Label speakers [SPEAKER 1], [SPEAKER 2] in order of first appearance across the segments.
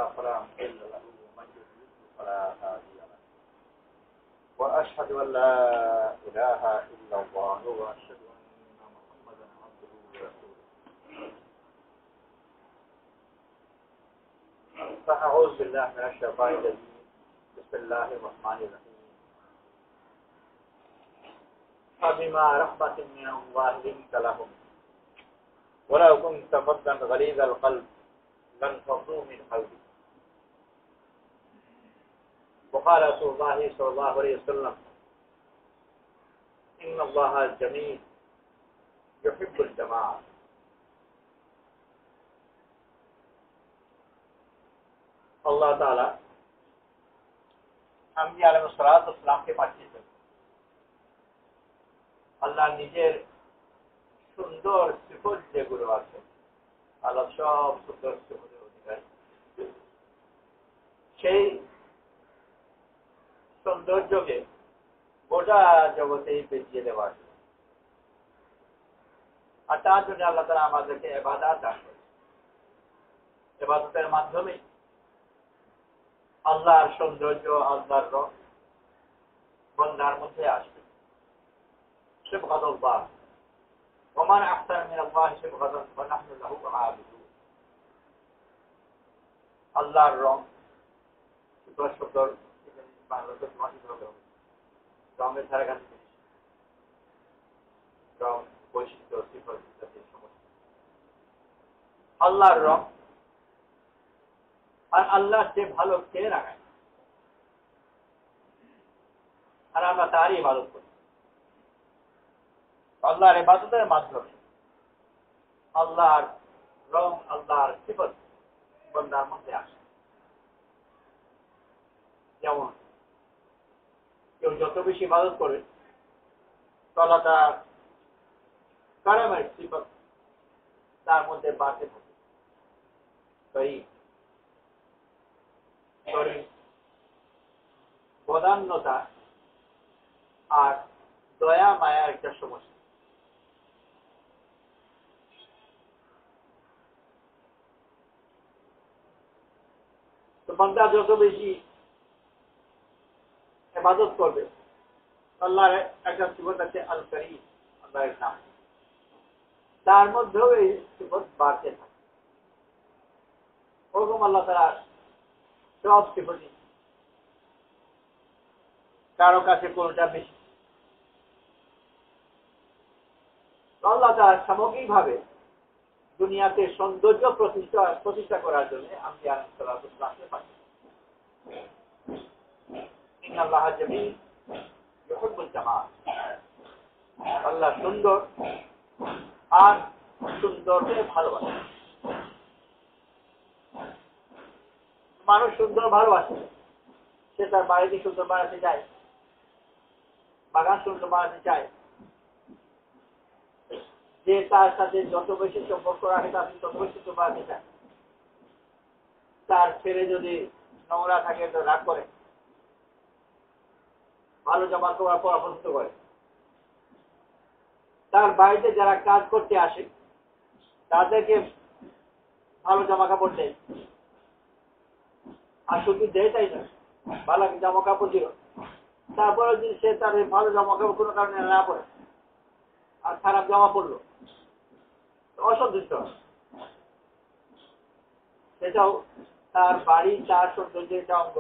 [SPEAKER 1] فلا مضل له ومن يضلل فلا هادي له وأشهد أن لا إله إلا الله وأشهد أن محمدا عبده ورسوله فأعوذ بالله من الشيطان الرجيم بسم الله الرحمن الرحيم فبما رحمة من الله لنت لهم ولو كنت فظا غليظ القلب لانفضوا من حولك وقال رسول الله صلى الله عليه وسلم إن الله جميل يحب الجماعة আল্লাহ তাআলা আম্বিয়া আলাইহিস সালাতু ওয়াস সালামকে পাঠিয়েছেন আল্লাহ নিজের সুন্দর সিফত যেগুলো আছে আল্লাহ সব সুন্দর সিফতের অধিকারী সেই সৌন্দর্যকে গোটা জগতেই পেঁচিয়ে দেওয়া আর তার জন্য আল্লাহ তাআলা আমাদেরকে ইবাদত দান করেন ইবাদতের মাধ্যমে আল্লাহর সৌন্দর্য আল্লাহর রং বান্দার মধ্যে আসবে সিবগাতুল্লাহ ওমান আহসান মিনাল্লাহি সিবগাতান ওয়া নাহনু লাহু আবিদুন আল্লাহর রং সুন্দর বাংলাতে সমাহিত হবে রঙের ধারে কাছে রং বৈশিষ্ট্য সিফত ইত্যাদি সমস্ত আল্লাহর রং আর আল্লাহ যে ভালো কে রাখায় আর আমরা তারই ইবাদত করি আল্লাহর ইবাদতের মাধ্যমে আল্লাহর রং আল্লাহর সিফত বান্দার মধ্যে আসে যেমন কেউ যত বেশি ইবাদত করে আল্লাহ তার কারামের সিফত তার মধ্যে বাড়তে থাকে তাই বদান্যতা আর দয়া মায়া একটা সমস্যা তো বান্দা যত বেশি ইবাদত করবে আল্লাহর একটা সিফত আছে আল করিম আল্লাহর নাম তার মধ্যেও এই সিফত বাড়তে থাকে ওরকম আল্লাহ তাআলা সব সিফতই কারো কাছে কোনটা বেশি আল্লাহ তাআলা সামগ্রিকভাবে দুনিয়াতে সৌন্দর্য প্রতিষ্ঠা করার জন্য আম্বিয়া আলাইহিস সালাতু ওয়াস সালামকে পাঠিয়েছেন ইন্নাল্লাহ জামিল ইউহিব্বুল জামাল আল্লাহ সুন্দর আর সুন্দরকে ভালোবাসে মানুষ সুন্দর ভালোবাসে সে তার বাড়িতে সুন্দর বানাতে চায় বাগান সুন্দর বানাতে চায় যে তার সাথে যত বেশি সম্পর্ক রাখে তার তত বেশি সুন্দর বানাতে চায় তার ছেলে যদি নোংরা থাকে তো রাগ করে ভালো জামা কাপড় পরা পছন্দ করে তার বাড়িতে যারা কাজ করতে আসে তাদেরকে ভালো জামা কাপড় দেয় আর শুধু দেয় তাই না ভালো জামা কাপড় দিল তারপরে যদি সে তার ভালো জামা কাপড় কোনো কারণে না পড়ে আর খারাপ জামা পড়লো অসন্তুষ্ট সেটাও তার বাড়ি তার সৌন্দর্যের একটা অঙ্গ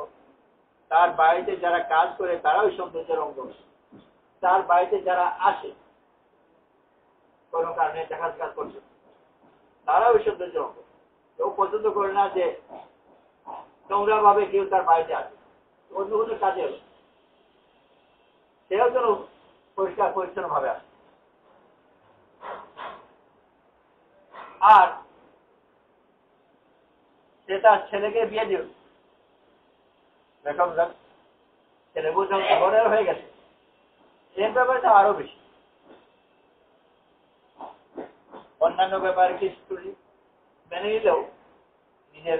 [SPEAKER 1] তার বাড়িতে যারা কাজ করে তারাও সৌন্দর্যের অঙ্গ তার বাড়িতে যারা আসে কোনো কারণে দেখা কাজ করছে তারাও সৌন্দর্যের অঙ্গ কেউ পছন্দ করে না যে নোংরা ভাবে কেউ তার বাড়িতে আসে অন্য কোনো কাজে হলো সেও যেন পরিষ্কার পরিচ্ছন্ন ভাবে আসে আর সে তার ছেলেকে বিয়ে দিল দেখুন ছেলে বুঝলাম ঘরের হয়ে গেছে এর ব্যাপারটা আরো বেশি অন্যান্য ব্যাপারে কিছু ত্রুটি মেনে নিলেও নিজের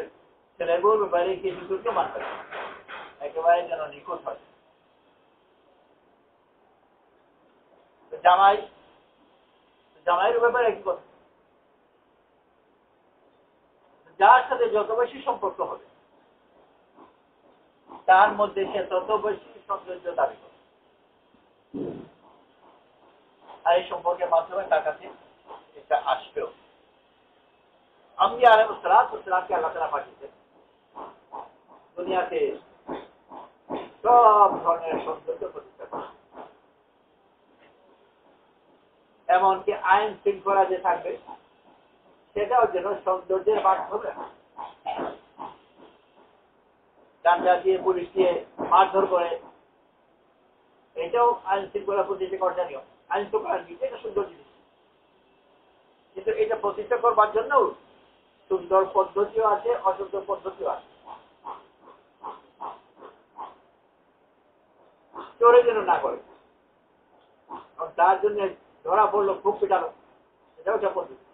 [SPEAKER 1] ছেলের বউর ব্যাপারে কিছু ত্রুটি মানতে হবে একেবারে যেন নিখুঁত হয় জামাইয়ের ব্যাপারে কি কথা যার সাথে যত বেশি সম্পর্ক হবে তার মধ্যে সে তত বেশি সৌন্দর্য দাবি করে। আর এই সম্পর্কের মাধ্যমে তার কাছে এটা আসবেও। আম্বিয়া আলাইহিস সালাতু আল্লাহ তাআলা পাঠিয়েছেন দুনিয়াতে সব ধরনের সৌন্দর্য প্রতিষ্ঠা করে, এমনকি আইন শৃঙ্খলা যে থাকবে সেটাও যেন সৌন্দর্যের মাধ্যমে, ডান্ডা দিয়ে পুলিশ দিয়ে মারধর করে, এটাও আইন শৃঙ্খলা প্রতিষ্ঠা করার নিয়ম। আইন শৃঙ্খলা নিজে একটা সুন্দর জিনিস, কিন্তু এটা প্রতিষ্ঠা করবার জন্য সুন্দর পদ্ধতিও আছে, অসুন্দর পদ্ধতিও আছে। চোরে যেন না করে, তার জন্য ধরা পড়লো, খুব পিটালো, এটাও একটা পদ্ধতি।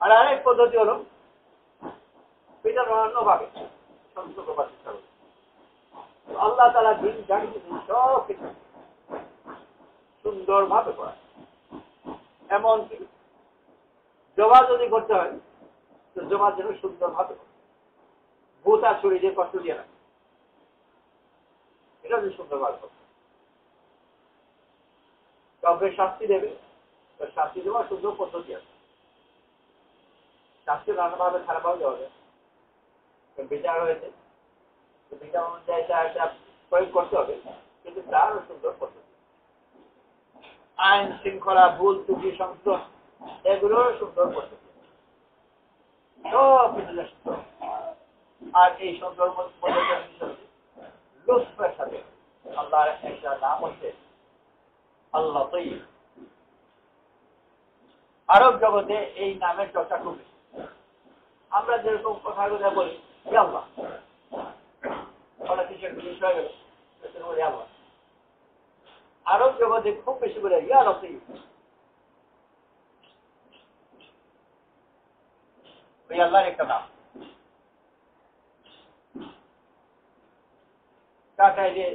[SPEAKER 1] আর আরেক পদ্ধতি হলো পিটানো অন্যভাবে সন্তুষ্ট করবার চেষ্টা করবে। আল্লাহ তাআলা দিন জানিয়ে সব কিছু সুন্দরভাবে করা, এমনকি জবা যদি করতে হয় তো জবা যেন সুন্দরভাবে ভূত আর ছুরি দিয়ে কষ্ট দিয়ে রাখে, এটা যদি সুন্দরভাবে করতে কাউকে শাস্তি দেবে, শাস্তি দেওয়ার সুন্দর পদ্ধতি আছে। শাস্তি নানাভাবে খারাপভাবে দেওয়া যায়, বিচার হয়েছে বিচার অনুযায়ী এটা প্রয়োগ করতে হবে, কিন্তু তারও সুন্দর পদ্ধতি। আইন শৃঙ্খলা, ভুল ত্রুটি সংশোধন, এগুলোর সুন্দর পদ্ধতি, সব কিছু সুন্দর। আর এই সুন্দর পদ্ধতি লুৎফের সাথে আল্লাহর একটা নাম হচ্ছে আল্লাহ তাইয়্যিব। আরব জগতে এই নামের চর্চা খুব বেশি। আমরা যেরকম কথাগুলো বলি আল্লাহ, কিছু একটা বিষয় গেল আল্লাহ, আরব জগতে খুব বেশি বলে ইয়া লতিফ, ওই আল্লাহর একটা নাম। ঢাকায় যে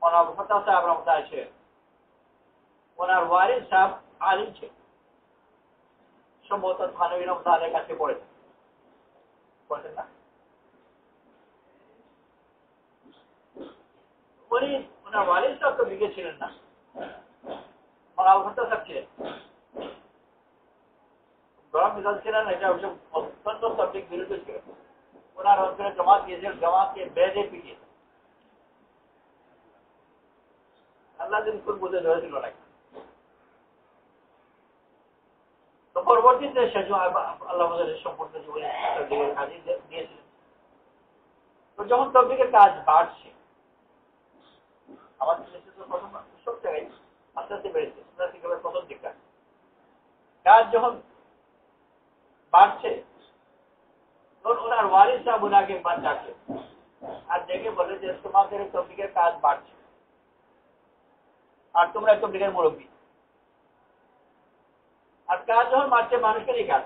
[SPEAKER 1] মৌলানা ফতাহ সাহেব রহমতুল্লাহ ছিলেন, ওনার ওয়ারিস সাহেব আলিম ছিলেন, সম্ভবত থানভী রহমতুল্লাহের কাছে পড়েছেন না? উনি ওনার ওয়ারিস সাহেব তো বিজ্ঞ ছিলেন না, মৌলানা ফতাহ সাহেব ছিলেন। গরম মিজাজ ছিলেন, এটা অত্যন্ত সাবজেক্ট বিরুদ্ধে ছিল। ওনার অঞ্চলে জমাত দিয়েছিলেন, জমাতকে বেঁধে পিটিয়ে আল্লাহ দিন কোন বুঝে ধরেছিল নাকি। তো পরবর্তীতে আল্লাহ সম্পূর্ণ জীবনে তবলিগের কাজে দিয়েছিলেন। তো যখন তবলিগের কাজ বাড়ছে, আমাদের দেশে তো প্রথম সব জায়গায় আস্তে আস্তে বেড়েছে, প্রথম দিকটা কাজ যখন বাড়ছে, তখন ওনার ওয়ারিস সাহেব ওনাকে একবার ডাকলেন আর ডেকে বলে যে তোমাদের তবলিগের কাজ বাড়ছে আর তোমরা তবলিগের মুরব্বী, আর কাজ যখন বাড়ছে মানুষেরই কাজ,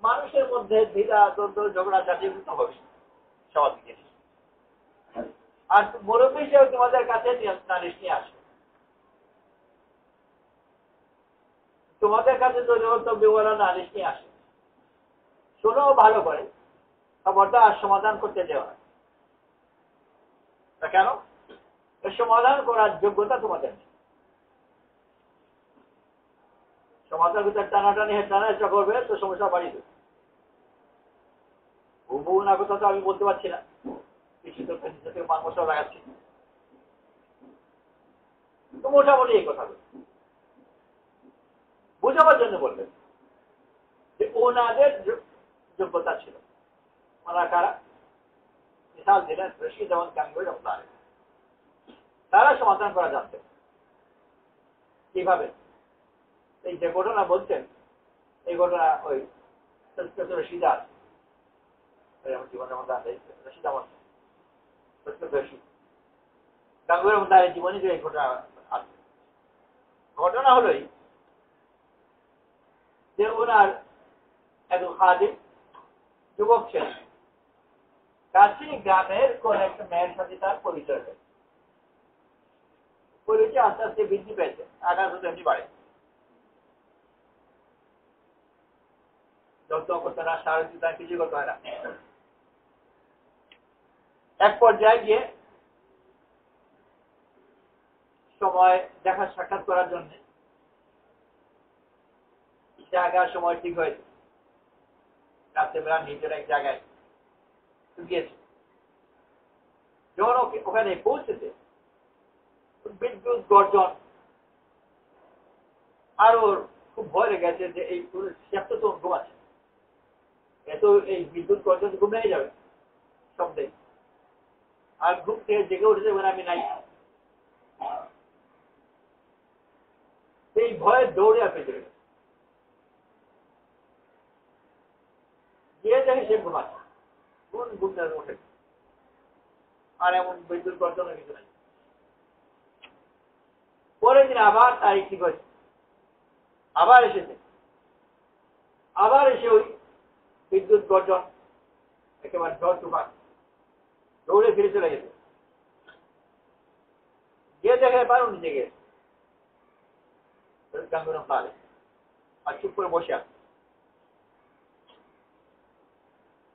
[SPEAKER 1] মানুষের মধ্যে দ্বিধা দ্বন্দ্ব ঝগড়া জাতীয় হবে সবার দিকে, আর মুরব্বী হিসেবে তোমাদের কাছে নালিশ নিয়ে আসবে। তোমাদের কাছে তবলিগওয়ালা নালিশ নিয়ে আসে, শোনো ভালো করে, খবরদার সমাধান করতে দেওয়া হয়। কেন? সমাধান করার যোগ্যতা তোমাদের নেই। সমাধান ভিতরে টানাটানি টানা করবে তো সমস্যা বাড়িয়ে দেবে। বহু না কথা তো আমি বলতে পারছি না, কিছু তো মানবসা লাগাচ্ছি, তো মোটামুটি এই কথা বোঝাবার জন্য বলবেন যে ওনাদের যোগ্যতা ছিল। ওনারা কারা? মিসাল দিলেন রশিদ আহমদ গাঙ্গুহি রহমাতুল্লাহ আলাইহি। তারা সমাধান করা জানতেন। কিভাবে? এই যে ঘটনা বলছেন, এই ঘটনা ওই রশিদ আমার জীবনের মধ্যে আছে, রশিদ আহমদ রশিদ গাঙ্গুহি রহমাতুল্লাহ জীবনে যে এই ঘটনা আছে। ঘটনা হলোই যে ওনার একজন খাদিম যুবক ছিলেন, কাছে গ্রামের কোন একটা মেয়ের সাথে তার পরিচয় হয়। পরিচয় আস্তে আস্তে বৃদ্ধি পেয়েছে, আগার শুধু এমনি বাড়ে, যত্ন করতে না, সারা দিতে কিছু করতে হয় না। এক পর্যায়ে গিয়ে সময় দেখা সাক্ষাৎ করার জন্য জায়গা সময় ঠিক হয়েছে, রাত্রেবেলা নিজের এক জায়গায় গিয়েছে। যখন ওখানে পৌঁছেছে বিদ্যুৎ গর্জন, আর ওর খুব ভয় লেগে গেছে যে এই তো ঘুমাচ্ছে, এত এই বিদ্যুৎ গর্জন ঘুমিয়ে যাবে শব্দে, আর ঘুম থেকে জেগে উঠেছে আমি নাই। এই ভয়ে দৌড়ে আপনি চলে গেছে, গিয়ে দেখে সে ঘুমাচ্ছে, কোন ঘুমটা ওঠে, আর এমন বিদ্যুৎ গর্জনের কিছু নাই। পরের দিন আবার তাই কি করেছে, আবার এসেছে, আবার এসে ওই বিদ্যুৎ গর্জন, একেবারে ঝড় তুফান, দৌড়ে ফিরে চলে গেছে। গিয়ে দেখে এবার উনি জেগে গেছে, আর চুপ করে বসে আছে।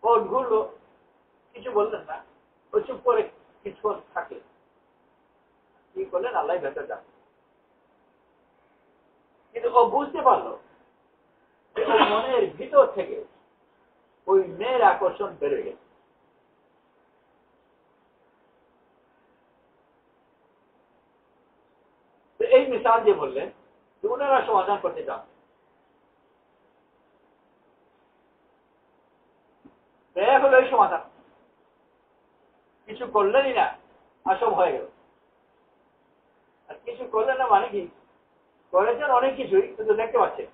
[SPEAKER 1] ও ঘুরলো, কিছু বললেন না, ও চুপ করে কিছুক্ষণ থাকে। কি করলেন আল্লাহ ভেতর যান। কিন্তু ও বুঝতে পারলো যে ওর মনের ভিতর থেকে ওই মেয়ের আকর্ষণ বেড়ে গেছে। এই মিসাল যে বললেন যে ওনারা সমাধান করতে চান, হলো এই সমাধান, কিছু করলেনই না আর সব হয়ে গেল। আর কিছু করলেন না মানে কি, করেছেন অনেক কিছুই, কিন্তু দেখতে পাচ্ছেন।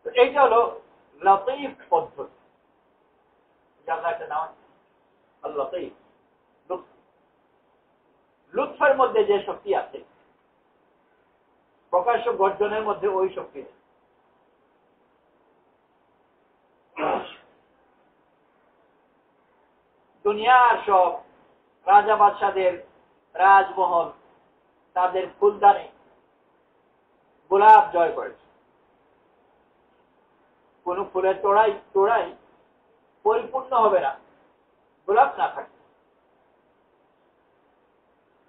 [SPEAKER 1] তো এইটা হলো লতিফ পদ্ধতি, আল্লাহ একটা নাম লতিফ। লুৎফের মধ্যে যে শক্তি আছে, প্রকাশ্য গর্জনের মধ্যে ওই শক্তি নেই। দুনিয়ার সব রাজা বাদশাদের রাজমহল তাদের ফুলদানি গোলাপ জয় করেছে। কোন ফুলের তোড়াই পরিপূর্ণ হবে না গোলাপ না থাকে।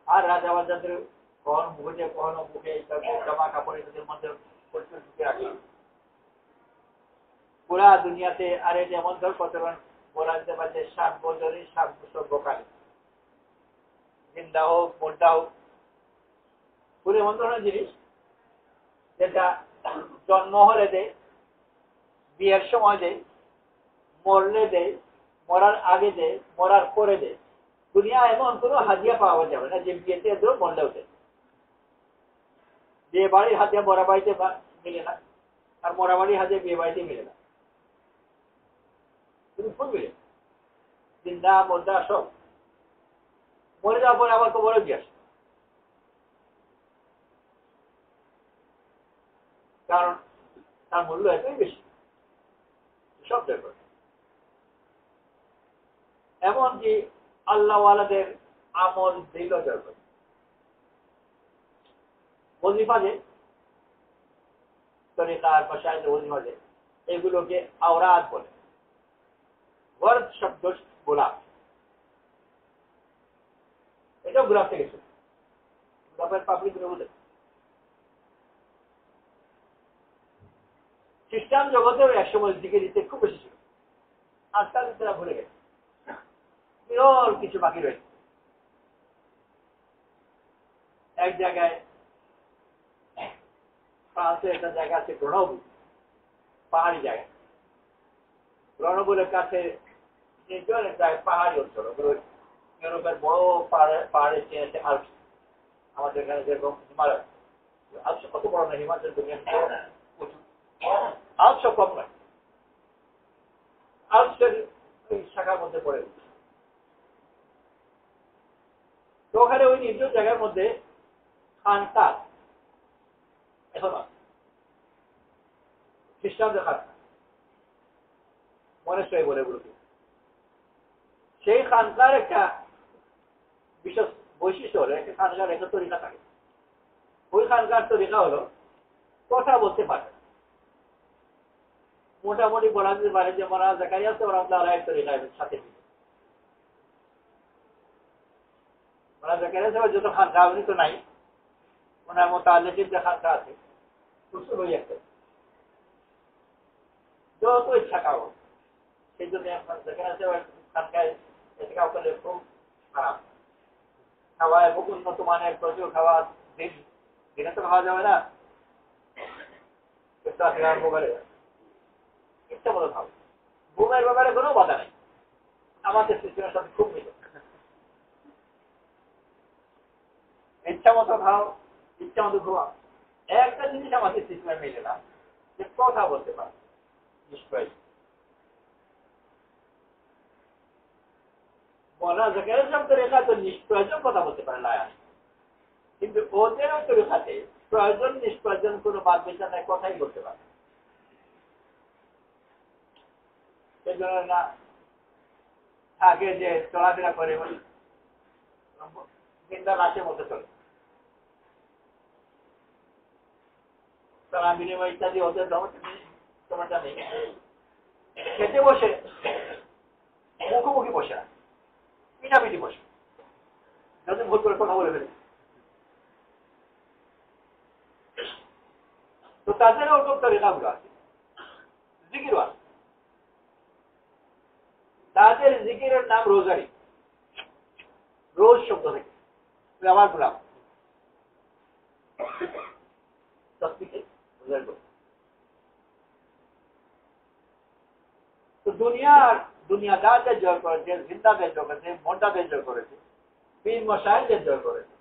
[SPEAKER 1] আর রাজা বাদশাদের কখনো মুখে জামা কাপড় এদের মধ্যে পরিচয় ঢুকে রাখে। পুরা দুনিয়াতে আর এই যেমন ধর প্রচলন বলা যেতে পারে যে 7 বছরই 7 বছর বোকালি, জিন্দা হোক মোটা হোক, পুরো এমন ধরনের জিনিস যেটা জন্ম হলে দেয়, বিয়ের সময় দেয়, মরলে দেয়, মরার আগে দেয়, মরার পরে দেয়। দুনিয়া এমন কোনো হাদিয়া পাওয়া যাবে না যে বিয়েতে দেও মরলেও দেয়। বিয়ে বাড়ির হাদিয়া মরা বাড়িতে মিলে না, আর মরা বাড়ির হাদিয়া বিয়ে বাড়িতে মিলে না, তুমি ফুল মিলে জিন্দা মোর্দা সব। মরে যাওয়ার পরে আবার কবরে দিয়ে আসে, কারণ তার মূল্য এতই বেশি সব ব্যাপার। এমনকি আল্লাহওয়ালাদের আমল দিল দরকার, ওজিফা যে তরিকার ভাষায় ওজিফা যে এগুলোকে আওরাত বলে। ওয়ার্ড শব্দ গোলাপ, এটাও গোলাপ থেকে এসেছে, গোলাপের পাবলিক বলে। খ্রিস্টান জগতেও একসময় দিকে দিতে খুব বেশি ছিল, আজকাল তারা ভুলে গেছে, বিরল কিছু বাকি রয়েছে। এক জায়গায় ফ্রান্সের একটা জায়গা আছে গ্রনবল, পাহাড়ি জায়গা। গ্রনবলের কাছে একটা পাহাড়ি অঞ্চল, ইউরোপের বড় পাহাড়ের চেয়ে আলপস, আমাদের এখানে যেরকম হিমালয়। আলপস কত বড় না, হিমাচল দুনিয়া আলপস কম নয়, আলপসের শাখার মধ্যে পড়ে। তো ওখানে ওই নির্জন জায়গার মধ্যে খানকার এখন খ্রিস্টানদের খানকা মনেশ্বরী বলে বলতে, সেই খানকার একটা বিশেষ বৈশিষ্ট্য হলো একটা খানকার একটা তরিকা থাকে। ওই খানকার তরিকা হলো কথা বলতে পারে, মোটামুটি বলা যেতে পারে যে মৌলানা জাকারিয়া সাহেব রাহমাতুল্লাহ আলাইহির তরিকার সাথে মৌলানা জাকারিয়া সাহেব যত খানকা উনি তো নাই, ওনার মোতালেকের যে খানকা আছে উসুল ওই একটা, যত ইচ্ছা খাও। সেই জন্য জাকারিয়া সাহেব খানকায় এটাকে করলে খুব খারাপ খাওয়ায়, খুব উন্নত মানের প্রচুর খাওয়া, দিনে তো খাওয়া যাবে না, একটু আসলে মোবাইলে ইচ্ছা মতো খাও। ঘুমের ব্যাপারে কোনো বাধা নেই, আমাদের সিস্টেমের সাথে খুব মিলে। ইচ্ছা মতো খাও, ইচ্ছা মতো ঘুমাও। একটা জিনিস আমাদের সিস্টেমে মিলে না, যে কথা বলতে পারে নিশ্চয়ই। বলা জাকারিয়া সাহেবের রেখা তো নিষ্প্রয়োজন কথা বলতে পারে না, কিন্তু ওদের তরিকাতে প্রয়োজন নিষ্প্রয়োজন কোনো বাদ বিচার নাই, কথাই বলতে পারে। সেজন্য না আগে যে চলাফেরা করে চিন্তা রাশের মতো চলে, তারা বিনিময় ইত্যাদি ওদের তোমারটা নেই। খেতে বসে মুখোমুখি বসে না, পিঠাপিঠি বসে, যাতে ভোট করে কথা বলে ফেলে। তো তাদেরও ওরকম তরিকাগুলো আছে, জিকিরও আছে। তাদের জিকিরের নাম রোজারি, রোজ শব্দ থেকে আমার গোলাম তো দুনিয়াদারদের জয় করেছে, জিন্দাদের জয় করেছে, মন্ডাদের জয় করেছে, পীর মশাইলদের জয় করেছে,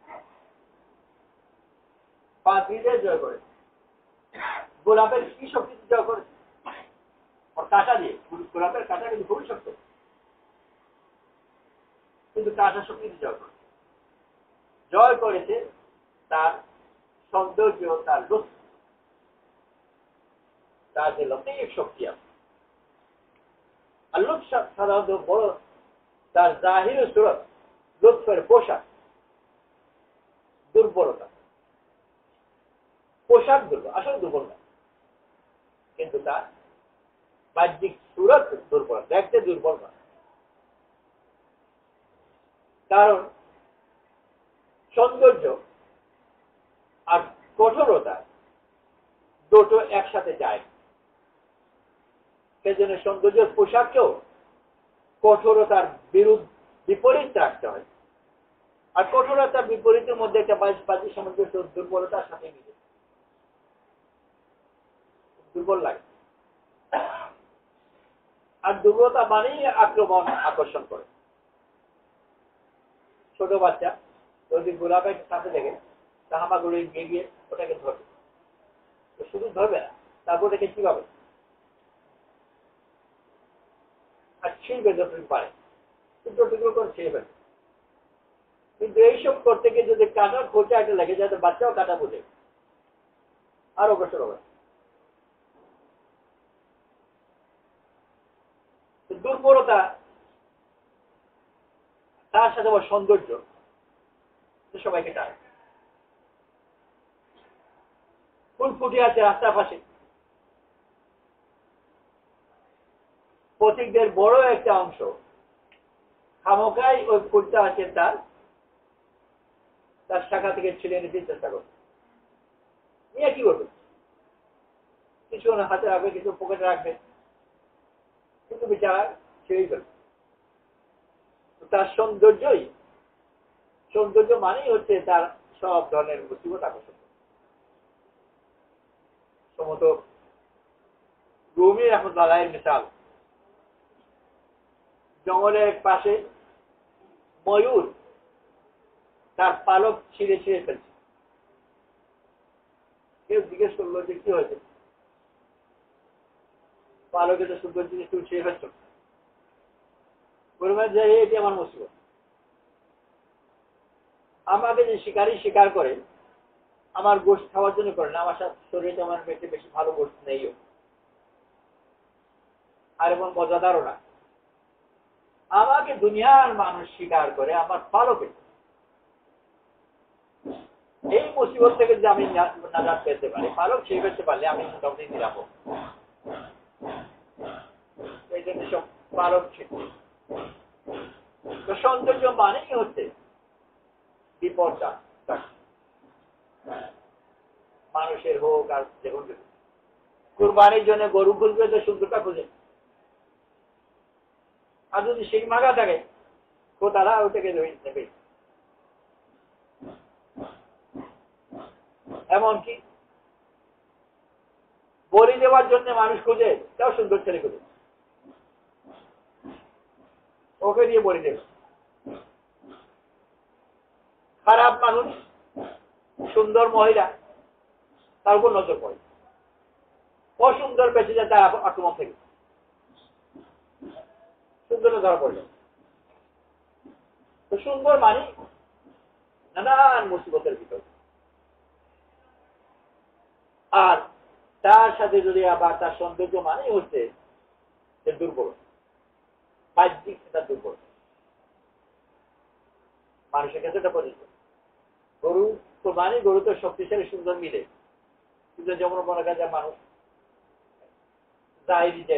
[SPEAKER 1] পাদ্রীদের জয় করেছে, গোলাপের কি শক্তি জয় করেছে, ওর কাঁটা দিয়ে, গোলাপের কাঁটা কিন্তু খুবই শক্ত, কিন্তু কাঁটা শক্তি জয় করেছে তার সৌন্দর্য, তার লুৎফ, তার যে লৌকিক শক্তি আছে। আর লুৎফ সাধারণত বড় তার জাহির সুরত, লুৎফের পোশাক দুর্বলতা, পোশাক দুর্বল, আসলে দুর্বল না, কিন্তু তার বাহ্যিক সুরত দুর্বল, দেখতে দুর্বল না। কারণ সৌন্দর্য আর কঠোরতা দুটো একসাথে যায়, সেজন্য সৌন্দর্যের পোশাককেও কঠোরতার বিপরীত রাখতে হয়। আর কঠোরতার বিপরীতের মধ্যে একটা বাহ্যিক সামঞ্জস্য দুর্বলতার সাথে মিলে, দুর্বল লাগে। আর দুর্বলতা মানেই আক্রমণ, আকর্ষণ করে। ছোট বাচ্চা যদি গোলাপের সাথে দেখে তা হামাগুড়ি গিয়ে গিয়ে ওটাকে ধরবে, শুধু ধরবে না, তারপর ওটাকে কিভাবে আর ছিঁড়বে যতটুকু পারে, টুকরো টুকরো করে ছিঁড়ে ফেলবে। কিন্তু এইসব করতে গিয়ে যদি কাটার খোঁচা একটা লাগে, যাতে বাচ্চাও কাটা বোঝে, আরো বছর হবে। দুর্বলতা তার সাথে আবার সৌন্দর্য সবাইকে টানে। ফুল ফুটে আছে রাস্তার পাশে, পথিকদের বড় একটা অংশ খামোকাই ওই ফুলটা আছে তার শাখা থেকে ছিঁড়ে নিতে চেষ্টা করবে। নিয়ে কি করবে? কিছু না হাতে রাখবে, কিছু পকেটে রাখবে, কিন্তু বিচারা ছেড়েই ফেলবে। তার সৌন্দর্য মানেই হচ্ছে তার সব ধরনের মুসিবত আকর্ষণ। সমত রুমি রাহমাতুল্লাহ মিসাল, জঙ্গলের পাশে ময়ূর তার পালক ছিঁড়ে ছিঁড়ে ফেলছে। কেউ জিজ্ঞেস করলো যে কি হয়েছে, পালকে তো সুন্দর জিনিস তুমি ছিঁড়ে ফেলছ। বলবেন যে এটি আমার মুসিবত। আমাকে যে শিকারী শিকার করে আমার গোশত খাওয়ার জন্য করে না, আমার শরীরে আমার পেটে বেশি ভালো গোশত নেইও, আর এবং মজাদারও না। আমাকে দুনিয়ার মানুষ শিকার করে আমার পালকে। এই মুসিবত থেকে যে আমি নাজাত পেতে পারি, পালক ছেড়ে ফেলতে পারলে আমি মোটামুটি নিরাপদ। এই জন্য সব পারক ছিল। তো সৌন্দর্য মানেই হচ্ছে বিপদটা, মানুষের হোক আর দেখুন কুরবানির জন্য গরু খুঁজবে তো সুন্দরটা খুঁজে, আর যদি শিং মাগা থাকে তো তারা ওটাকে নেবে। এমনকি বলি দেওয়ার জন্য মানুষ খুঁজে, তাও সুন্দর ছেলে খুঁজে, ওকে দিয়ে বলি দেবে। খারাপ মানুষ, সুন্দর মহিলা, তার উপর নজর পড়ে, অসুন্দর বেঁচে যায় তার আক্রমণ থেকে, সুন্দর ধরা পড়ল। তো সুন্দর মানে নানান মুসিবতের ভিতর, আর তার সাথে যদি আবার তার সৌন্দর্য মানে হচ্ছে যে দুর্বল, বাহ্যিক তার দুর্বল, মানুষের কাছে এটা পরিচিত। গরু তো মানে গরু তো শক্তিশালী সুন্দর মিলে, কিন্তু যেমন মনে করা যায় মানুষ যাই দিতে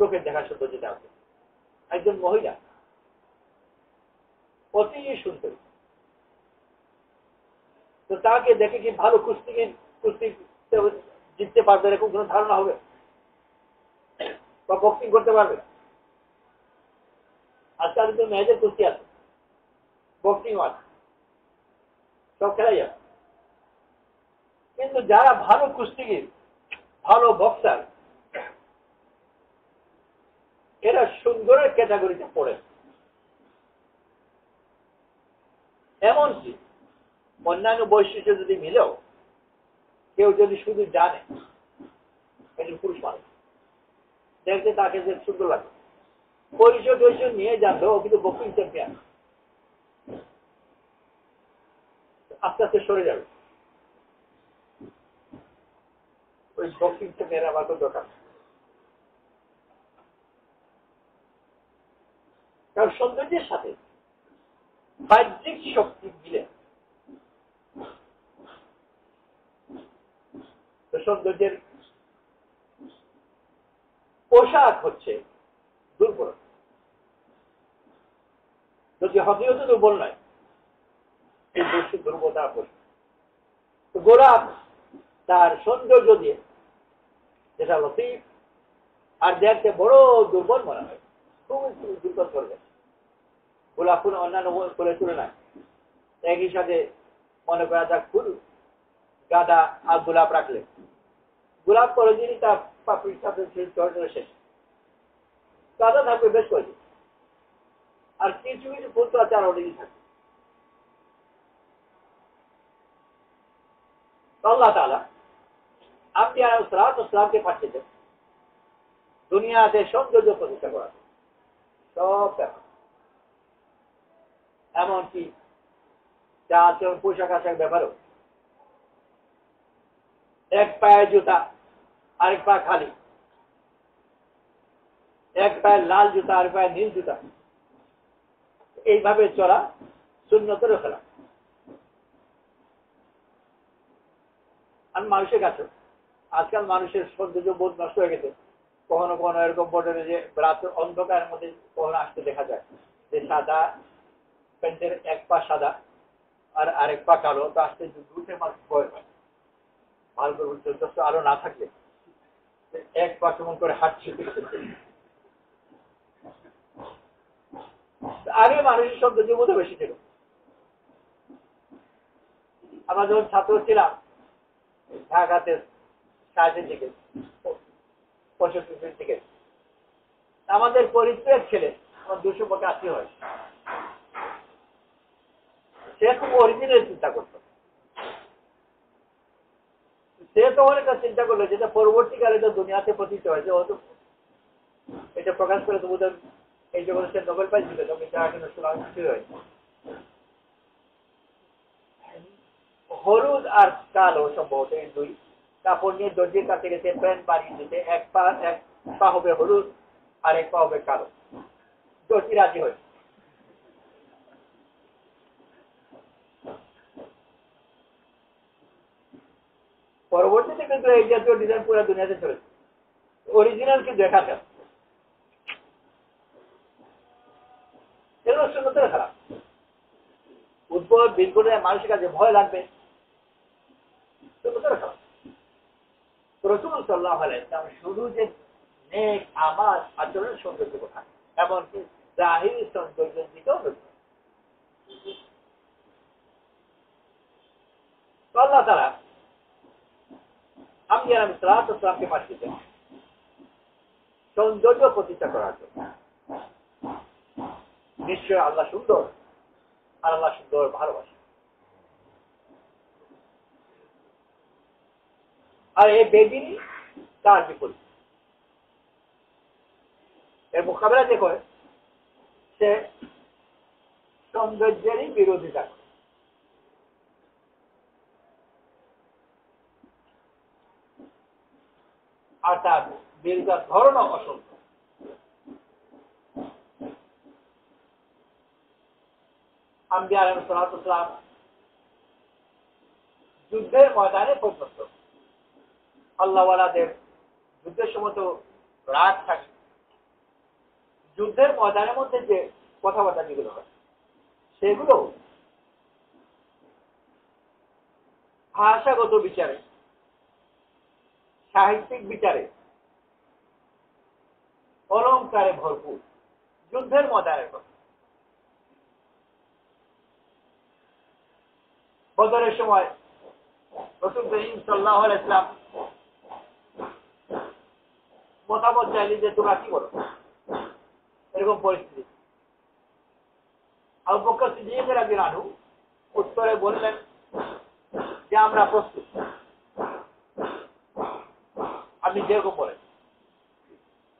[SPEAKER 1] চোখের দেখার সৌন্দর্যটা আছে। একজন মহিলা অতি সুন্দর, তো তাকে দেখে কি ভালো কুস্তি জিততে পারবে এরকম কোন ধারণা হবে, বা বক্সিং করতে পারবে? আজকাল কিন্তু মেয়েদের কুস্তি আছে, বক্সিং আছে, সব খেলাই আছে। কিন্তু যারা ভালো কুস্তিগির, ভালো বক্সার, এরা সুন্দরের ক্যাটাগরিতে পড়ে। এমনকি অন্যান্য বৈশিষ্ট্য যদি মিলেও কেউ যদি শুধু জানে একজন পুরুষ মানুষ, দেখতে তাকে যে সুন্দর লাগে, পরিচয় টরিচয় নিয়ে জানলো কিন্তু বক্সিং চ্যাম্পিয়ন, আস্তে আস্তে সরে যাবে। ওই বক্সিং চ্যাম্পিয়ন আমার তো দরকার, কারণ সৌন্দর্যের সাথে বাহ্যিক শক্তি মিলে তো সৌন্দর্যের পোশাক হচ্ছে দুর্বল। যদি হকিও তো দুর্বল নয়, এই বস্তু দুর্বলতা পোশাক। তো গোলাপ তার সৌন্দর্য দিয়ে যেটা লতিফ আর দেখতে বড় দুর্বল মনে হয়, খুবই দুর্বল করবে। গোলাপ ফুল অন্যান্য ফুলের তুলনায় একই সাথে মনে করা যাক ফুল, গাঁদা আর গোলাপ রাখলে, গোলাপ করে দিনই তার পাপড়ির সাথে শেষ, গাঁদা থাকবে বেশ কয়েকদিন, আর কিছু কিছু ফুল তো আছে আর অনেকই থাকে। আল্লাহ তাআলা আম্বিয়া ইসলামকে পাঠিয়েছেন দুনিয়াতে সৌন্দর্য প্রতিষ্ঠা করা, সব ব্যাপার, এমনকি যা আছে পোশাক আশাক ব্যাপারও। এক পায়ে জুতা আরেক পা খালি, এক পায়ে লাল জুতা আরেক পায়ে নীল জুতা, এইভাবে চলা সুন্নতের খেলা। আর মানুষের কাছে আজকাল মানুষের সৌন্দর্য বোধ নষ্ট হয়ে গেছে। কখনো কখনো এরকম বটে যে রাত অন্ধকারের মধ্যে কখনো আসতে দেখা যায় যে সাদা প্যান্টের এক পা সাদা আর আরেক পা কালো, তো আসতে দুটো মাস ভয় হয়। ভালো করে যথেষ্ট আলো না থাকলে এক পা কেমন করে হাঁটছে। আগে মানুষের সৌন্দর্য বোধ বেশি ছিল। আমরা যখন ছাত্র ছিলাম ঢাকাতে 60 থেকে 65 থেকে, আমাদের পরিচয়ের ছেলে আমার 285 হয়, সে খুব অরিজিনাল চিন্তা করত। সে তখন একটা চিন্তা করলো যেটা পরবর্তীকালে তো দুনিয়াতে পতিত হয়েছে, ও তো এটা প্রকাশ করে তো বোধহয় এই জগতে সে নোবেল প্রাইজ দিল, তখন যা কিন্তু শোনা কিছুই হয়। হলুদ আর কালো সম্ভবত এই দুই কাপড় নিয়ে দর্জির কাছে গেছে, প্যান্ট বানিয়ে দিতে, এক পা হবে হলুদ আর এক পা হবে কালো, দর্জি রাজি হয়। পরবর্তীতে কিন্তু এই জাতীয় ডিজাইন পুরো দুনিয়াতে চলেছে। অরিজিনাল কি দেখাতে এগুলো সুন্নতের খারাপ। উদ্ভব বিলকুল মানুষের কাছে ভয় লাগবে, সুন্নতের খারাপ। রাসূল সাল্লাল্লাহু আলাইহি ওয়াসাল্লাম শুধু যে নেক আমার আচরণের সৌন্দর্য কথা, এমনকি জাহিরি সৌন্দর্যের দিকেও রয়েছে। আল্লাহ তাআলা আম্বিয়া আলাইহিস সালামকে পাঠিয়েছেন সৌন্দর্য প্রতিষ্ঠা করার জন্য। নিশ্চয় আল্লাহ সুন্দর, আর আল্লাহ সুন্দর ভালোবাসে। আর এই বেদিনী তার বিপরীত, এর মোকাবেলা যে করে সে সৌন্দর্যেরই বিরোধিতা করে। আর তার বিরোধিতার ধরনও অসংখ্য। আম্বিয়া আলাইহিস সালাম যুদ্ধের ময়দানে পর্যন্ত আল্লাহওয়ালাদের যুদ্ধের সময় তো রাগ থাকে, যুদ্ধের ময়দানের মধ্যে যে কথাবার্তা যেগুলো হয় সেগুলো ভাষাগত বিচারে, সাহিত্যিক বিচারে অলংকারে ভরপুর। যুদ্ধের ময়দানের কথা, বদরের সময় রাসূল করিম সাল্লাল্লাহু আলাইহি ওয়াসাল্লাম মতামত চাইলেন যে তোমরা কি বলো এরকম পরিস্থিতি। আবু বকর সিদ্দিক রাদিয়াল্লাহু আনহু উত্তরে বললেন যে আমরা প্রস্তুত, আপনি যেরকম বলেন।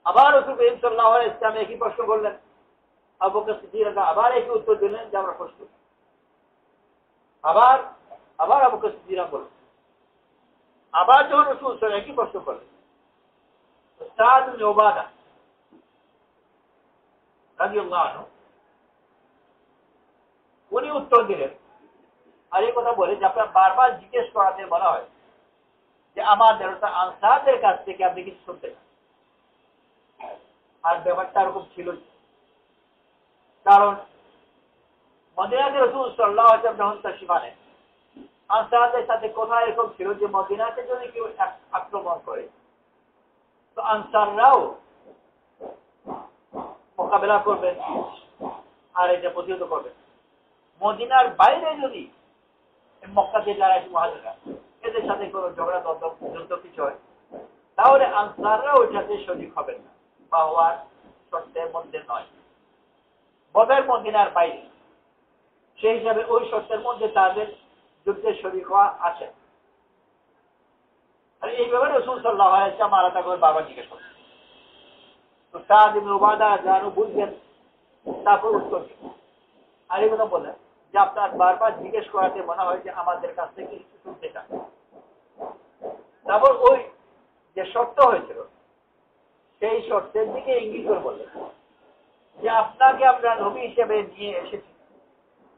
[SPEAKER 1] আবার রাসূল করিম সাল্লাল্লাহু আলাইহি ওয়াসাল্লাম একই প্রশ্ন করলেন, আবু বকর সিদ্দিক আবার একই উত্তর দিলেন যে আমরা প্রস্তুত। আবার আবু বকর সিদ্দিক বললেন, আবার যখন রাসূল সাল্লাল্লাহু একই প্রশ্ন করলেন, সাদ ইবনে উবাদা রাদিয়াল্লাহু আনহু উনি উত্তর দিলেন আর এই কথা বলে যে আপনার বারবার জিজ্ঞেস করাতে বলা হয় যে আমাদের আনসারদের কাছ থেকে আপনি কিছু শুনতে চান। আর ব্যাপারটা এরকম ছিল, কারণ মদিনাতে রাসূল সাল্লাল্লাহু আলাইহি ওয়াসাল্লাম যখন তাশরীফ আনেন, আনসারদের সাথে কথা এরকম ছিল যে মদিনাতে যদি কেউ আক্রমণ করে তো আনসাররাও মোকাবেলা করবেন আর এটা প্রতিহত করবেন। মদিনার বাইরে যদি মক্কাতে যারা একটু মুহাজিররা এদের সাথে কোনো ঝগড়া যুদ্ধ কিছু হয় তাহলে আনসাররা ওইটাতে শরীক হবেন না বা হওয়ার শর্তের মধ্যে নয়। বদর মদিনার বাইরে, সেই হিসাবে ওই শর্তের মধ্যে তাদের যুদ্ধের শরীক হওয়া আছে। আর এই ব্যাপারে রাসূল সাল্লাল্লাহু আলাইহি ওয়াসাল্লাম আলাদা করে বারবার জিজ্ঞেস করেন। তো সাদ ইবনে উবাদা জানু বুঝলেন, তারপর উত্তর দিলেন। আর এই কথা বললেন যে আপনার বারবার জিজ্ঞেস করাতে মনে হয় যে আমাদের কাছ থেকে কিছু শুনতে চান। তারপর ওই যে শর্ত হয়েছিল সেই শর্তের দিকে ইঙ্গিত করে বললেন যে আপনাকে আমরা নবী হিসেবে নিয়ে এসেছি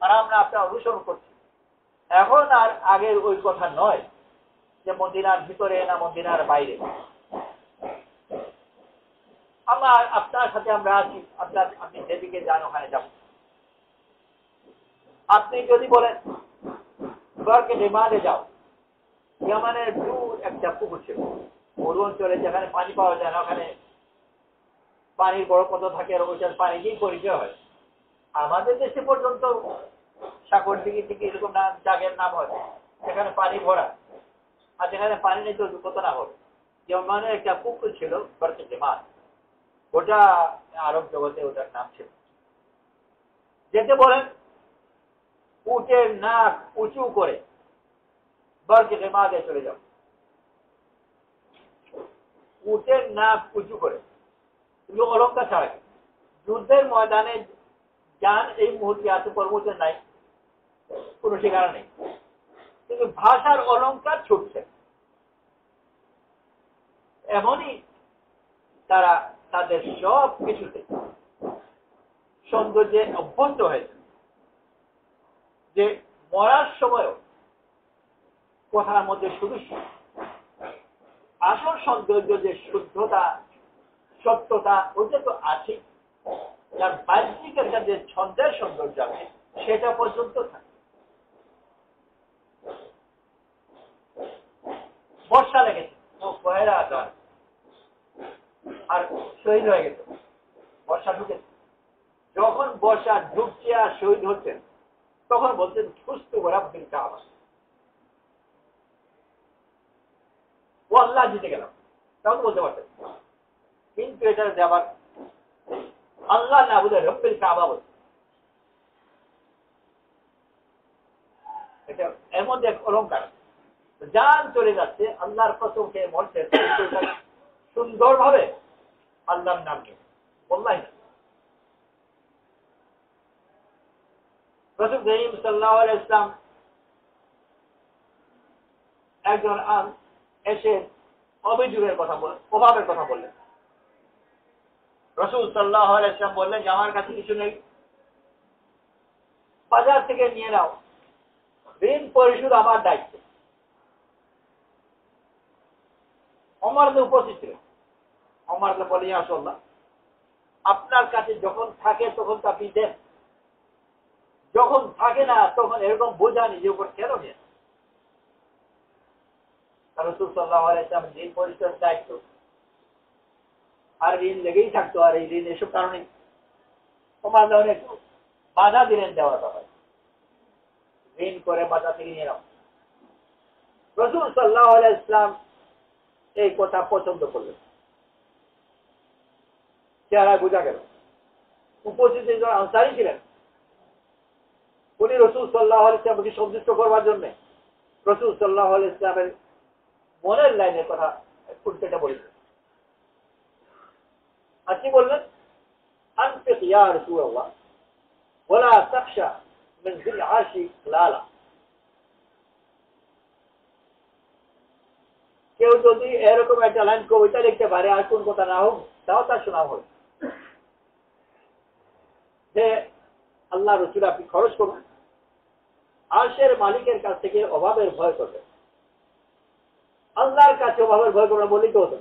[SPEAKER 1] আর আমরা আপনার অনুসরণ করছি। এখন আর আগের ওই কথা নয় যে মদিনার ভিতরে না মদিনার বাইরে, আমরা আপনার সাথে আমরা আছি, আপনি যেদিকে যান ওখানে যাব। আপনি যদি বলেন ঘরকে নিমাদে যাও, ইয়ামানের দূর একটা পুকুর ছিল, মরু অঞ্চলে যেখানে পানি পাওয়া যায় না, ওখানে পানির বড় কত থাকে আর ওইটার পানি দিয়েই পরিচয় হয়। আমাদের দেশে পর্যন্ত সাগর দিকে থেকে এরকম নাম জাগের নাম হয় যেখানে পানি ভরা, আর যেখানে পানি নেই তো কত না হবে। ইয়ামানের একটা পুকুর ছিল ঘরকে নিমাদ, ওটা আরব জগতে ওটার নাম ছিল। যেতে বলেন উটের নাক উঁচু করে বরকে নিমাদে চলে যাও, উটের নাক উঁচু করে, এগুলো অলঙ্কার ছাড়া। যুদ্ধের ময়দানে যান এই মুহূর্তে আছে, পরবর্তী নাই, কোন ঠিকানা নেই, কিন্তু ভাষার অলঙ্কার ছুটছে। এমনই তারা তাদের সব কিছুতে সৌন্দর্যে অভ্যস্ত হয়েছে যে মরার সময়ও কথার মধ্যে শুধু আসল সৌন্দর্য যে শুদ্ধতা সত্যতা ওইটা তো আছে, তার বাহ্যিক একটা যে ছন্দের সৌন্দর্য আছে সেটা পর্যন্ত থাকে। বর্ষা লেগেছে, ও পয়লা আজান আর শহীদ হয়ে গেছে, বর্ষা ঢুকেছে। যখন বর্ষা ঢুকছে আর শহীদ হচ্ছেন তখন বলছেন সুস্থ করা বিলটা আবার ও আল্লাহ জিতে গেলাম, তখন বলতে পারতেন। কিন্তু এটা যে আবার আল্লাহ না বলে রব্বিল কাবা বলছে, এটা এর মধ্যে এক অলঙ্কার জান চলে যাচ্ছে, আল্লাহর কসম খেয়ে মরছে, সুন্দর ভাবে আল্লাহর নাম নিয়ে বললাই না। রাসূল করিম সাল্লাল্লাহু আলাইহি ওয়াসাল্লাম একজন এসে অভিযোগের কথা বললেন, অভাবের কথা বললেন। রাসূল সাল্লাল্লাহু আলাইহি ওয়াসাল্লাম বললেন যে আমার কাছে কিছু নেই, বাজার থেকে নিয়ে নাও, ঋণ পরিশোধ আমার দায়িত্ব। ওমর উপস্থিত ছিলেন। ওমর বলে ইয়া রাসূলুল্লাহ, আপনার কাছে যখন থাকে তখন তো আপনি দেন, যখন থাকে না তখন এরকম বোঝা নিজের উপর কেন নেন? রাসূল সাল্লাল্লাহু আলাইহি ওয়াসাল্লাম ঋণ পরিশোধের দায়িত্ব আর ঋণ লেগেই থাকতো, আর এই ঋণ এসব কারণে ওমর অনেক বাধা দিলেন দেওয়ার ব্যাপারে, ঋণ করে বাধা থেকে নিয়ে নাও। রাসূল সাল্লাল্লাহু আলাইহি ওয়াসাল্লাম এই কথা পছন্দ করলেন, চেহারা বোঝা গেল। উপস্থিত একজন আনসারী ছিলেন, উনি রাসূল সাল্লাল্লাহু আলাইহি ওয়াসাল্লামকে সন্তুষ্ট করবার জন্য রাসূল সাল্লাল্লাহু আলাইহি ওয়াসাল্লামের মনের লাইনের কথা এটা বলেছেন। আর কি বললেন? আনফিক ইয়া রাসূলুল্লাহ ওয়ালা তাখশা মিন যিল আরশি লালা। কেউ যদি এরকম একটা লাইন কবিতা লিখতে পারে আর কোন কথা না হোক তাও তার শোনা হবে যে আল্লাহ রাসূল আপনি খরচ করুন, আরশের মালিকের কাছ থেকে অভাবের ভয় করবেন। আল্লাহর কাছে অভাবের ভয় করবেন বলেই তো হতো,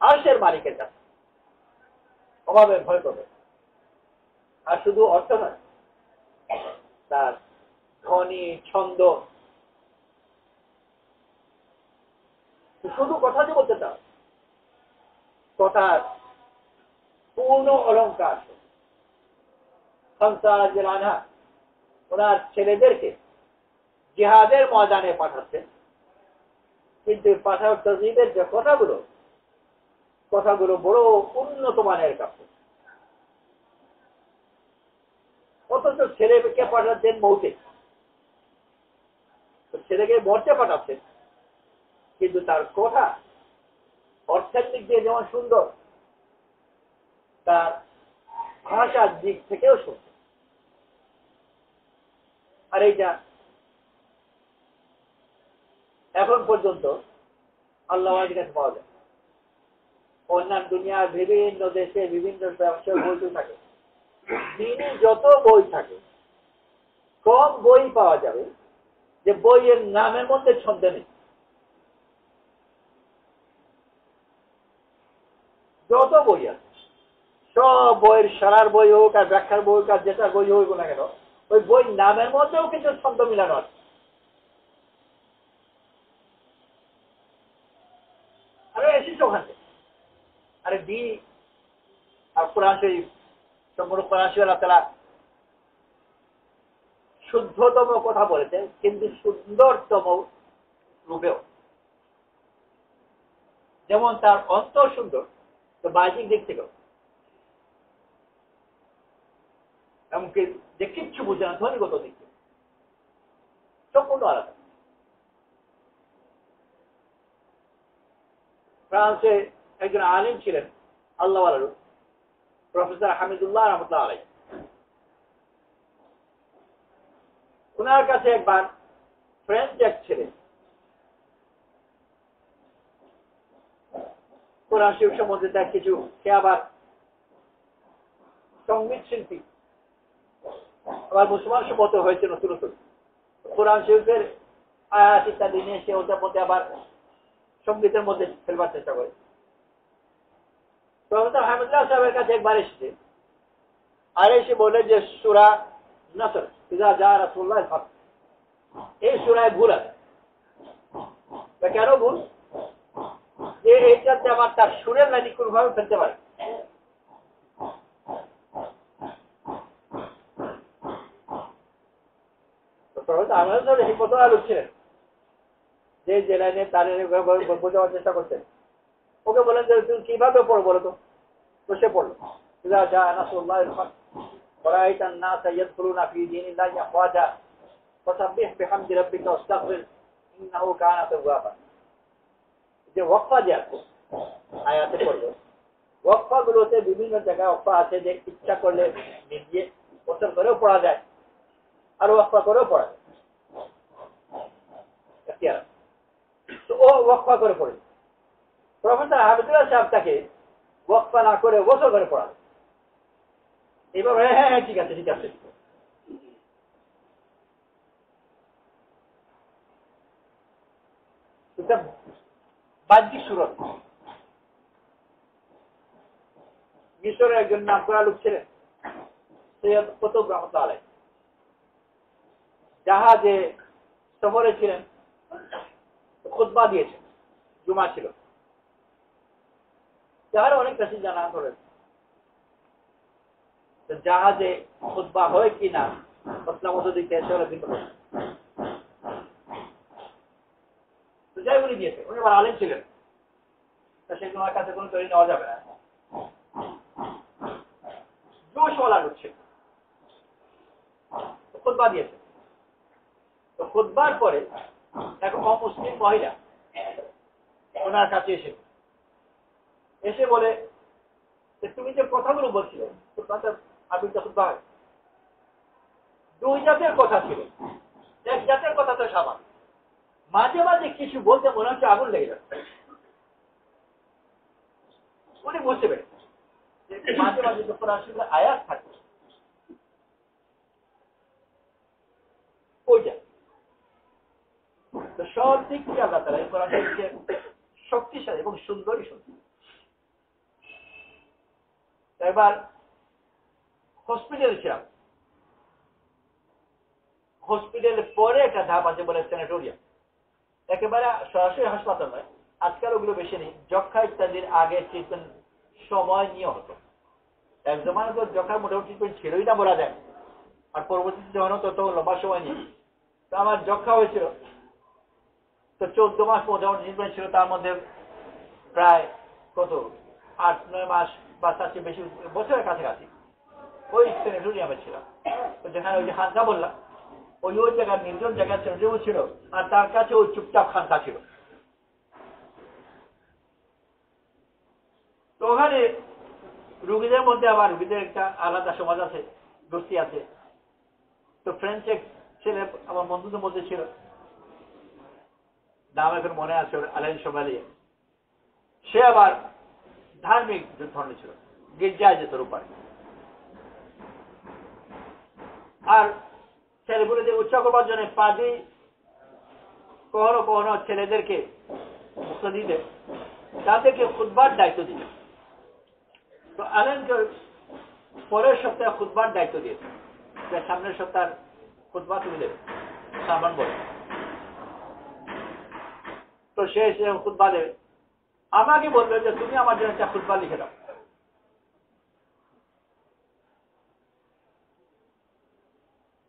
[SPEAKER 1] আরশের মালিকের কাছে অভাবের ভয় করবেন। আর শুধু অর্থ নয়, তার ধ্বনি ছন্দ, শুধু কথা যে বলতে চান, কথার পূর্ণ অলঙ্কার। রানা ওনার ছেলেদেরকে জিহাদের ময়দানে পাঠাচ্ছেন, কিন্তু পাঠার তজিদের যে কথাগুলো বড় উন্নত মানের কাছে, অথচ ছেলেকে পাঠাচ্ছেন মৌতে, ছেলেকে মরতে পাঠাচ্ছেন, কিন্তু তার কথা অর্থের দিক দিয়ে যেমন সুন্দর, তার ভাষার দিক থেকেও সুন্দর। আর এইটা এখন পর্যন্ত আল্লাহর কাছে পাওয়া যায়। অন্যান্য দুনিয়ার বিভিন্ন দেশে বিভিন্ন ব্যবসায় বই থাকে, দিনে যত বই থাকে কম বই পাওয়া যাবে যে বইয়ের নামের মধ্যে ছন্দ নেই। যত বই আছে সব বইয়ের সারার বই হোক আর ব্যাখ্যার বই হোক আর যেটা বই হোক না কেন, ওই বই নামের মধ্যেও কিছু ছন্দ মিলানো আছে। আরে এসেছি ওখানে, আরে দি আর কোরআন শরীফ, সম্পূর্ণ কোরআন শরীফ আল্লাহ তাআলা শুদ্ধতম কথা বলেছেন, কিন্তু সুন্দরতম রূপেও। যেমন তার অন্তর সুন্দর, তো বাহ্যিক দিক থেকেও এমনকি যে কিচ্ছু বুঝে না ধ্বনিগত দিক থেকে সম্পূর্ণ আলাদা। ফ্রান্সে একজন আলিম ছিলেন আল্লাহ আলু, প্রফেসর হামিদুল্লাহ রহমতুল্লাহ আলাই। ওনার কাছে একবার ফ্রেঞ্চ এক ছেলে কোরআন শরীফ সম্বন্ধে তার কিছু, সে আবার সঙ্গীত শিল্পী, আবার মুসলমান সম্মত হয়েছে নতুন নতুন, কোরআন শরীফের আয়াত ইত্যাদি নিয়ে সে ওটার মধ্যে আবার সঙ্গীতের মধ্যে ফেলবার চেষ্টা করে। প্রফেসর হামিদুল্লাহ সাহেবের কাছে একবার এসেছে, আর এসে বলে যে সূরা নাসর ইযা জা রাসূলুল্লাহ ফাত, এই সূরায় ভুল আছে। কেন ভুল? যে এইটাতে আমার তার সুরের লাইন কোনোভাবে ফেলতে পারে। আমাদের কত আলোক ছিলেন যে লাইনে তার বোঝাবার চেষ্টা করছেন। ওকে বলেন যে তুমি কিভাবে পড়ো বলো তো সে পড়লো ইযা জা নাসরুল্লাহ ফাত ওয়ারাআইতা আন-নাসা ইয়াদখুলুনা ফি দীনিল্লাহি আফওয়াজা ফাসাব্বিহ বিহামদি রাব্বিকা ওয়াস্তাগফির ইন্নাহু কানা তাওয়াবা। যে ওয়াকফা যে আছে আয়াতে পড়লো, ওয়াকফা গুলোতে বিভিন্ন জায়গায় ওয়াকফা আছে যে ইচ্ছা করলে নিজে বছর করেও পড়া যায় আর ওয়াকফা করেও পড়া যায়। তো ও ওয়াকফা করে পড়ে। প্রফেসর হামিদুল্লাহ সাহেব তাকে ওয়াকফা না করে বছর করে পড়াবে। এবার হ্যাঁ হ্যাঁ ঠিক আছে ঠিক আছে। বাহ্যিক সুরত। মিশরের একজন নাম করা লোক ছিলেন সৈয়দ কুতুব রহমাতুল্লাহ আলাইহি, জাহাজে সফরে ছিলেন, খুতবা দিয়েছেন, জুমা ছিল। যারা অনেক বেশি জানা করেন জাহাজে খুতবা হয় কিনা দিতে যাই উনি দিয়েছে, উনি আবার আলেম ছিলেন, সেই তোমার কাছে কোনো তৈরি নেওয়া যাবে না। জোশওয়ালা লোক ছিল, খুতবা দিয়েছে। তো খুতবার পরে এক অমুসলিম মহিলা ওনার কাছে এসে বলে তুমি যে কথাগুলো বলছিলে আমি খুতবা হয়, দুই জাতের কথা ছিল। এক জাতের কথা তো স্বাভাবিক, মাঝে মাঝে কিছু বলতে মনে হচ্ছে আগুন লেগে যাচ্ছে। উনি বুঝতে পেরেছেন যে মাঝে মাঝে যখন আসলে আয়াত থাকে ওইটা তো সব দিক থেকে আল্লাহ তাআলা এই কোরআনকে শক্তিশালী এবং সুন্দরী সুন্দর। এবার হসপিটালে ছিলাম, হসপিটালের পরে একটা ধাপ আছে বলে স্যানিটোরিয়াম, একেবারে সরাসরি হাসপাতাল নয়। আজকাল ওগুলো বেশি নেই, যক্ষা ইত্যাদির আগে ট্রিটমেন্ট সময় নিয়ে হতো। এক জমানে তো যক্ষার মোটামুটি ট্রিটমেন্ট ছিলই না বলা যায়, আর পরবর্তীতে যখন তত লম্বা সময় নিয়ে। তো আমার যক্ষা হয়েছিল, তো 14 মাস মোটামুটি ট্রিটমেন্ট ছিল, তার মধ্যে প্রায় কত 8-9 মাস বা তার চেয়ে বেশি বছরের কাছাকাছি ওই স্যানিটোরিয়ামে ছিলাম। তো যেখানে ওই যে খানকা বললাম, ওই জায়গার নির্জন জায়গায় স্যানিটোরিয়াম ছিল, আর তার কাছে ওই চুপচাপ খানকা ছিল। তো ওখানে রুগীদের মধ্যে আবার রুগীদের একটা আলাদা সমাজ আছে, গোষ্ঠী আছে। তো ফ্রেঞ্চ এক ছেলে আমার বন্ধুদের মধ্যে ছিল, নাম এখন মনে আছে, আলেন সোমালি। সে আবার ধার্মিক ধর্মে ছিল, গির্জায় যেত রূপায়। আর ছেলেগুলোদের উৎসাহ করবার জন্য পাজি কখনো কখনো ছেলেদেরকে মুক্তদিদের তাদেরকে খুতবার দায়িত্ব দিতেন। তো আলেনকে পরের সপ্তাহে খুতবার দায়িত্ব দিয়েছে, সামনের সপ্তাহ খুতবা তুমি দেবে সামান বলে। তো সে খুতবা দেবে, আমাকে বলবে যে তুমি আমার জন্য একটা খুতবা লিখে দাও।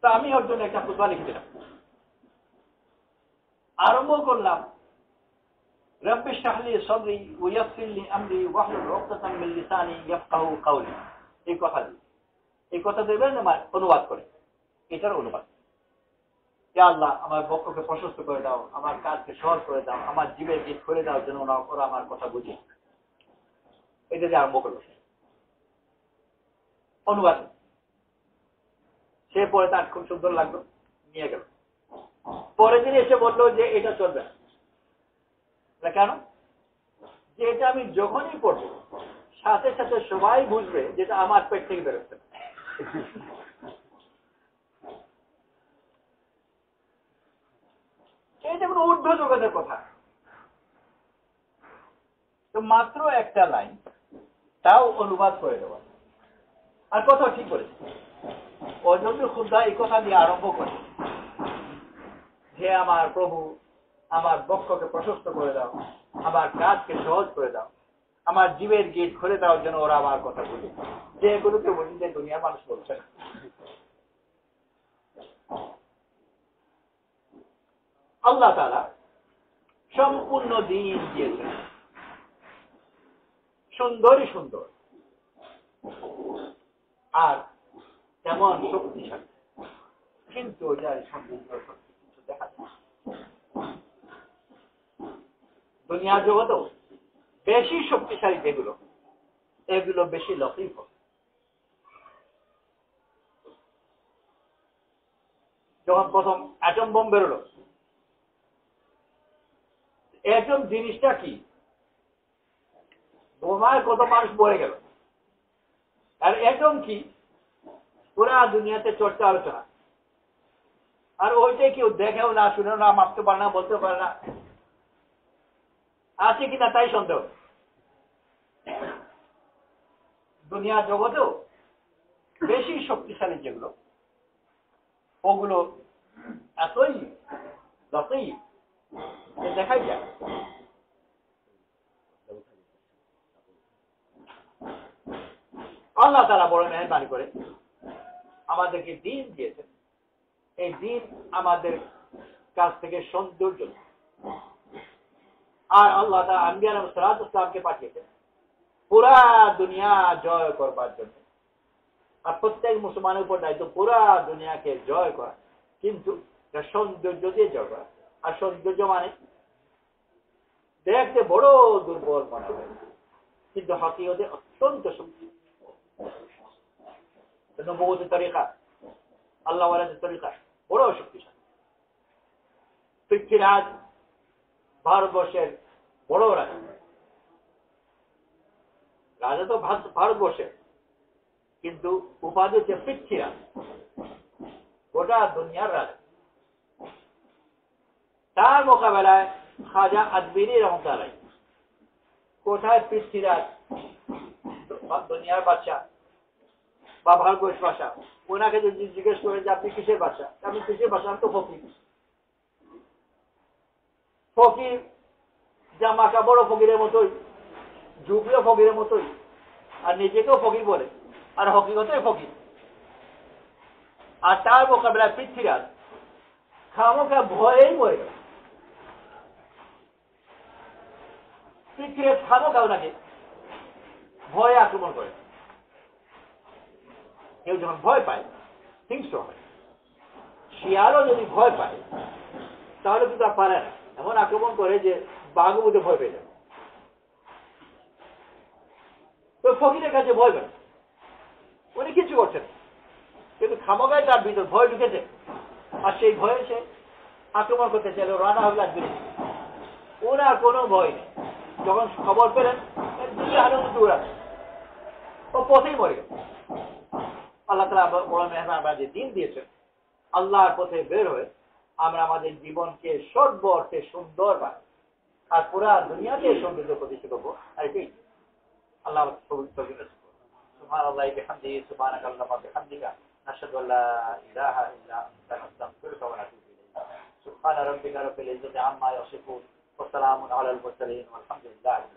[SPEAKER 1] তো আমি ওর জন্য একটা খুতবা লিখে দিলাম, আরম্ভ করলাম রব্বি ইশরাহ লি সাদরি ওয়া ইয়াসসির লি আমরি ওয়াহলুল উকদাতাম মিন লিসানি ইয়াফকাহু কাওলি। এই কথা দেবেন আমার অনুবাদ করে, এটার অনুবাদ। ইয়া আল্লাহ আমার বক্ষকে প্রশস্ত করে দাও, আমার কাজকে সহজ করে দাও, আমার জীবের গিট খুলে দাও যেন ওরা আমার কথা বুঝে। এটা দিয়ে আরম্ভ করলো অনুবাদ। সে পরে তার খুব সুন্দর লাগলো, নিয়ে গেল। পরের দিন এসে বললো যে এটা চলবে না। কেন? যে এটা আমি যখনই পড়বো সাথে সাথে সবাই বুঝবে যেটা আমার পেট থেকে বেরোচ্ছে। এটা কোনো ঊর্ধ্ব জগতের কথা। তো মাত্র একটা লাইন, তাও অনুবাদ করে দেওয়া, আর কথা ঠিক করেছে। অজন্য খুদা এই কথা দিয়ে আরম্ভ করে, হে আমার প্রভু, আমার বক্ষকে প্রশস্ত করে দাও, আমার কাজকে সহজ করে দাও, আমার জীবের গেট খুলে দাও যেন ওরা আমার কথা বলে, যে এগুলোকে বলি যে দুনিয়ার মানুষ বলছে না। আল্লাহ তাআলা সম্পূর্ণ দিন দিয়েছেন, সুন্দরই সুন্দর, আর তেমন শক্তিশালী, কিন্তু যার সৌন্দর্য কিছু দেখা যায় দুনিয়ার জগতেও বেশি শক্তিশালী যেগুলো, এগুলো বেশি লতিফ। যখন প্রথম অ্যাটম বোম বেরোলো, অ্যাটম জিনিসটা কি, বোমায় কত মানুষ মরে গেল, আর অ্যাটম কি পুরা দুনিয়াতে চর্চা আলোচনা, আর ওইটাই কেউ দেখেও না, শুনেও না, মাপতে পারে না, বলতে পারে না, আছে কিনা তাই সন্দেহ। দুনিয়া জগতেও বেশি শক্তিশালী যেগুলো, ওগুলো এতই যতই দেখাই যায়। আল্লাহ তাআলা বড় মেহেরবানি করে আমাদেরকে দিন দিয়েছেন, এই দিন আমাদের কাছ থেকে সৌন্দর্য, আর আল্লাহ তাআলা আম্বিয়া আলাইহিস সালাতু ওয়াস সালামকে পাঠিয়েছেন পুরা দুনিয়া জয় করবার জন্য। আর প্রত্যেক মুসলমানের উপর দায়িত্ব পুরা দুনিয়াকে জয় করা, কিন্তু সৌন্দর্য দিয়ে জয় করা। আর সৌন্দর্য মানে দেখতে বড় দুর্বল মনে হয়, কিন্তু হকিকতে অত্যন্ত শক্তি। নবুয়তের তরিকা, আল্লাহ ওয়ালাদের তরিকা বড় শক্তিশালী। পৃথ্বীরাজ ভারতবর্ষের বড় রাজা, রাজা তো ভারতবর্ষের, কিন্তু উপাধি হচ্ছে পৃথ্বীরাজ, গোটা দুনিয়ার রাজা। তার মোকাবেলায় খাজা আজমিরি রহমতুল্লাহ, কোথায় পৃথ্বীরাজ দুনিয়ার বাদশা বা ভারতবর্ষ বাদশা, ওনাকে যদি জিজ্ঞেস করে যে আপনি কিসের বাদশা, আমি কিসের বাদশা, আমি তো ফকির। ফকির জামা কাপড়ও ফকিরের মতোই, ঝুঁকিও ফকিরের মতোই, আর নিজেকেও ফকির বলে, আর হকিকতই ফকির। আর তার মোকাবেলায় পৃথ্বীরাজ খামোখা ভয়েই মরে গেল। পৃথ্বীরাজ খামোখা ওনাকে ভয়ে আক্রমণ করে। কেউ যখন ভয় পায় হিংস্র হয়, শিয়ালও যদি ভয় পায় তাহলে কিন্তু আর পারে না, এমন আক্রমণ করে যে বাঘও বুঝে ভয় পেয়ে যায়। তো ফকিরের কাছে ভয় পায়, উনি কিছু করছেন, কিন্তু খামোখায় তার ভিতর ভয় ঢুকেছে, আর সেই ভয়ে সে আক্রমণ করতে চাইল, রানা হয়ে লাগবে। ওনার কোনো ভয় নেই। যখন খবর পেলেন ও পথেই মরে গেল। আল্লাহ তাআলা বড় মেহেরবান যে দিন দিয়েছেন, আল্লাহর পথে বের হয়ে আমরা আমাদের জীবনকে সর্ব অর্থে সুন্দর বানাই, আর পুরা দুনিয়াকে সৌন্দর্য প্রতিষ্ঠা করবো। আর এটাই আল্লাহ সুবহানাল্লাহি ওয়া বিহামদিহি, সুবহানাকাল্লাহুম্মা ওয়া বিহামদিকা, নাশহাদু আল্লা ইলাহা ইল্লা আনতা, নাস্তাগফিরুকা ওয়া নাতুবু ইলাইক। সুবহানা রাব্বিকা রাব্বিল ইজ্জাতি আম্মা ইয়াসিফুন, ওয়া সালামুন আলাল মুরসালিন, ওয়ালহামদুলিল্লাহি।